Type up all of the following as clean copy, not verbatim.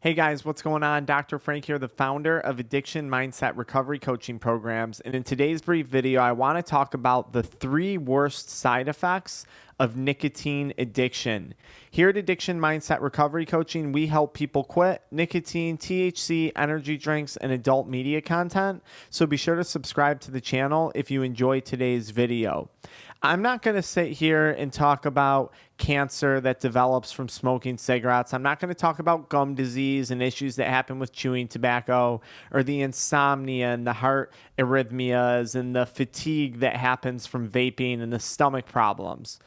Hey guys, what's going on? Dr. Frank here, the founder of AddictionMindset recovery coaching programs. And in today's brief video, I want to talk about the 3 worst side effects of nicotine addiction. Here at Addiction Mindset Recovery Coaching, we help people quit nicotine, THC, energy drinks, and adult media content. So be sure to subscribe to the channel if you enjoy today's video. I'm not going to sit here and talk about cancer that develops from smoking cigarettes. I'm not going to talk about gum disease and issues that happen with chewing tobacco, or the insomnia and the heart arrhythmias and the fatigue that happens from vaping and the stomach problems.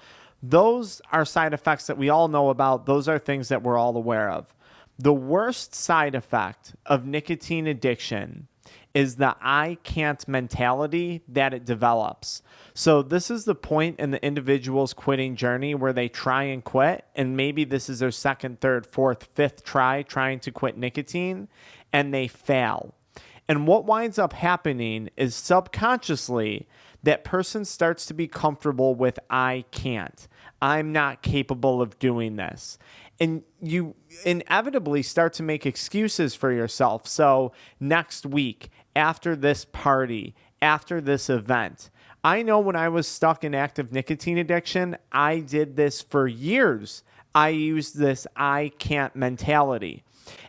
Those are side effects that we all know about. Those are things that we're all aware of. The worst side effect of nicotine addiction is the I can't mentality that it develops. So this is the point in the individual's quitting journey where they try and quit, and maybe this is their second, third, fourth, fifth try trying to quit nicotine, and they fail. And what winds up happening is subconsciously that person starts to be comfortable with I can't. I'm not capable of doing this. And you inevitably start to make excuses for yourself. So next week, after this party, after this event, I know when I was stuck in active nicotine addiction, I did this for years. I used this I can't mentality.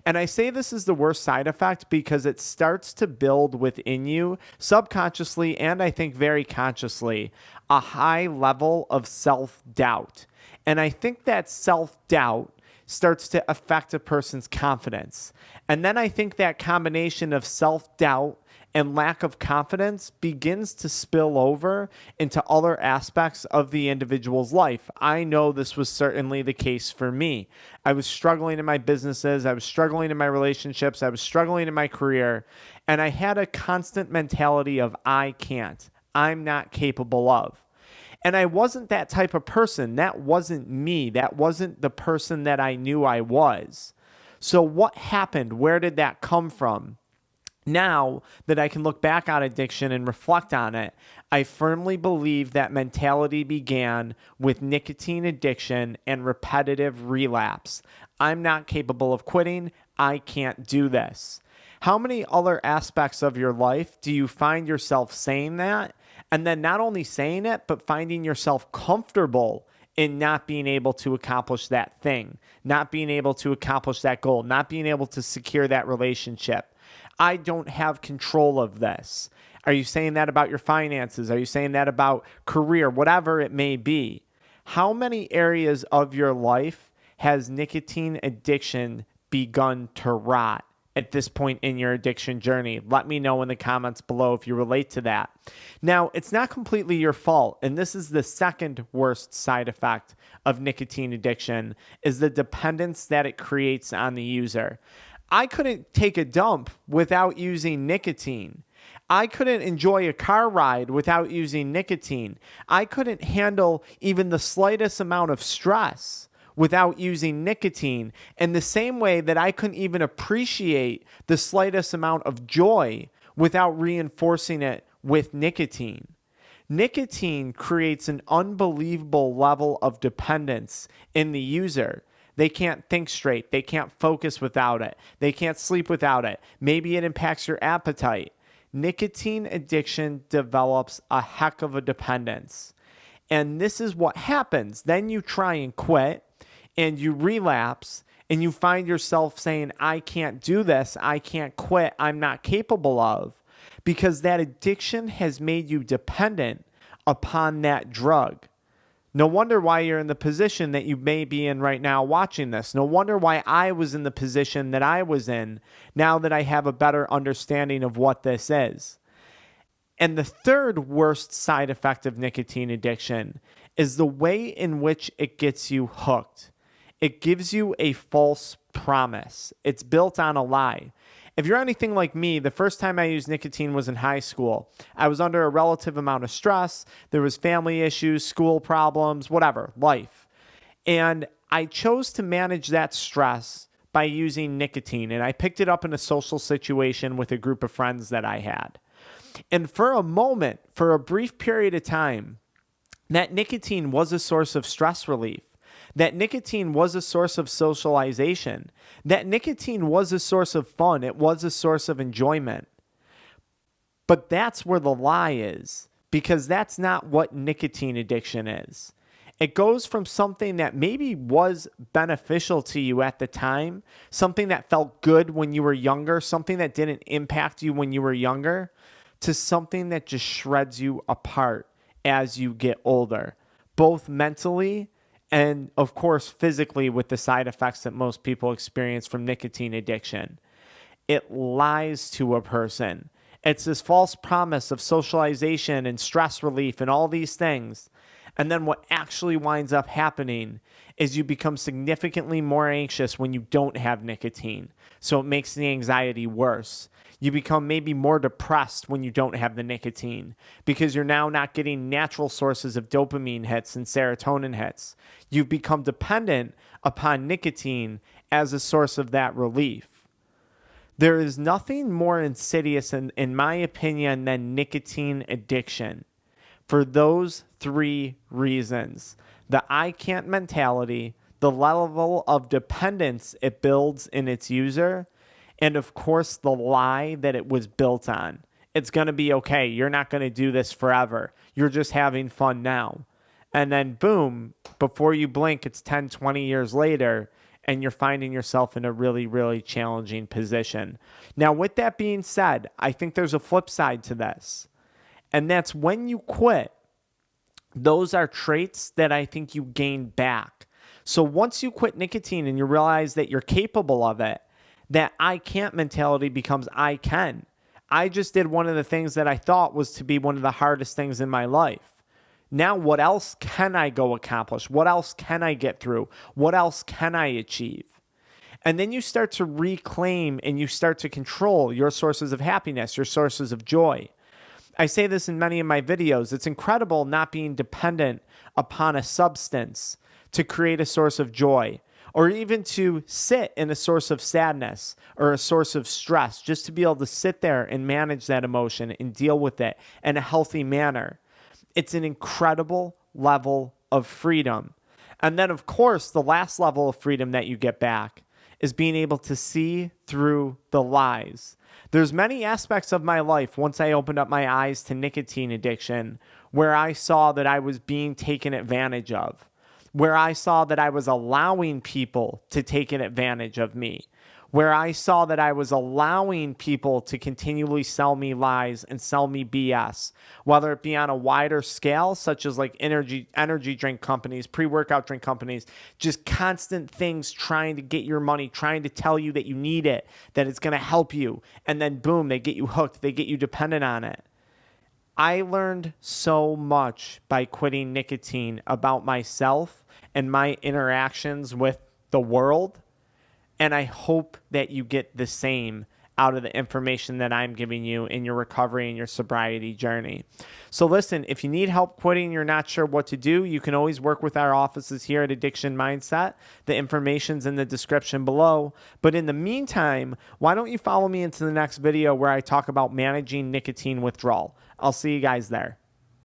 And I say this is the worst side effect because it starts to build within you subconsciously, and I think very consciously, a high level of self-doubt. And I think that self-doubt starts to affect a person's confidence. And then I think that combination of self-doubt and lack of confidence begins to spill over into other aspects of the individual's life. I know this was certainly the case for me. I was struggling in my businesses, I was struggling in my relationships, I was struggling in my career, and I had a constant mentality of I can't, I'm not capable of. And I wasn't that type of person. That wasn't me. That wasn't the person that I knew I was. So what happened? Where did that come from? Now that I can look back on addiction and reflect on it, I firmly believe that mentality began with nicotine addiction and repetitive relapse. I'm not capable of quitting. I can't do this. How many other aspects of your life do you find yourself saying that? And then not only saying it, but finding yourself comfortable in not being able to accomplish that thing, not being able to accomplish that goal, not being able to secure that relationship. I don't have control of this. Are you saying that about your finances? Are you saying that about career? Whatever it may be. How many areas of your life has nicotine addiction begun to rot at this point in your addiction journey? Let me know in the comments below if you relate to that. Now, it's not completely your fault, and this is the second worst side effect of nicotine addiction, is the dependence that it creates on the user. I couldn't take a dump without using nicotine. I couldn't enjoy a car ride without using nicotine. I couldn't handle even the slightest amount of stress without using nicotine, in the same way that I couldn't even appreciate the slightest amount of joy without reinforcing it with nicotine. Nicotine creates an unbelievable level of dependence in the user. They can't think straight. They can't focus without it. They can't sleep without it. Maybe it impacts your appetite. Nicotine addiction develops a heck of a dependence. And this is what happens. Then you try and quit, and you relapse, and you find yourself saying, I can't do this, I can't quit, I'm not capable of, because that addiction has made you dependent upon that drug. No wonder why you're in the position that you may be in right now watching this. No wonder why I was in the position that I was in now that I have a better understanding of what this is. And the third worst side effect of nicotine addiction is the way in which it gets you hooked. It gives you a false promise. It's built on a lie. If you're anything like me, the first time I used nicotine was in high school. I was under a relative amount of stress. There was family issues, school problems, whatever, life. And I chose to manage that stress by using nicotine. And I picked it up in a social situation with a group of friends that I had. And for a moment, for a brief period of time, that nicotine was a source of stress relief. that nicotine was a source of socialization, that nicotine was a source of fun, it was a source of enjoyment. But that's where the lie is, because that's not what nicotine addiction is. It goes from something that maybe was beneficial to you at the time, something that felt good when you were younger, something that didn't impact you when you were younger, to something that just shreds you apart as you get older, both mentally and, of course, physically, with the side effects that most people experience from nicotine addiction. It lies to a person. It's this false promise of socialization and stress relief and all these things. And then what actually winds up happening is you become significantly more anxious when you don't have nicotine. So it makes the anxiety worse. You become maybe more depressed when you don't have the nicotine because you're now not getting natural sources of dopamine hits and serotonin hits. You've become dependent upon nicotine as a source of that relief. There is nothing more insidious, in my opinion, than nicotine addiction for those three reasons: the I can't mentality, the level of dependence it builds in its user, and of course, the lie that it was built on. It's going to be okay. You're not going to do this forever. You're just having fun now. And then boom, before you blink, it's 10, 20 years later, and you're finding yourself in a really, really challenging position. Now, with that being said, I think there's a flip side to this. And that's when you quit, those are traits that I think you gain back. So once you quit nicotine and you realize that you're capable of it, that I can't mentality becomes I can. I just did one of the things that I thought was to be one of the hardest things in my life. Now, what else can I go accomplish? What else can I get through? What else can I achieve? And then you start to reclaim and you start to control your sources of happiness, your sources of joy. I say this in many of my videos. It's incredible not being dependent upon a substance to create a source of joy, or even to sit in a source of sadness or a source of stress, just to be able to sit there and manage that emotion and deal with it in a healthy manner. It's an incredible level of freedom. And then, of course, the last level of freedom that you get back is being able to see through the lies. There's many aspects of my life once I opened up my eyes to nicotine addiction where I saw that I was being taken advantage of, where I saw that I was allowing people to take advantage of me, where I saw that I was allowing people to continually sell me lies and sell me BS, whether it be on a wider scale, such as like energy drink companies, pre-workout drink companies, just constant things trying to get your money, trying to tell you that you need it, that it's going to help you. And then boom, they get you hooked. They get you dependent on it. I learned so much by quitting nicotine about myself and my interactions with the world. And I hope that you get the same out of the information that I'm giving you in your recovery and your sobriety journey. So listen, if you need help quitting and you're not sure what to do, you can always work with our offices here at Addiction Mindset. The information's in the description below. But in the meantime, why don't you follow me into the next video where I talk about managing nicotine withdrawal? I'll see you guys there.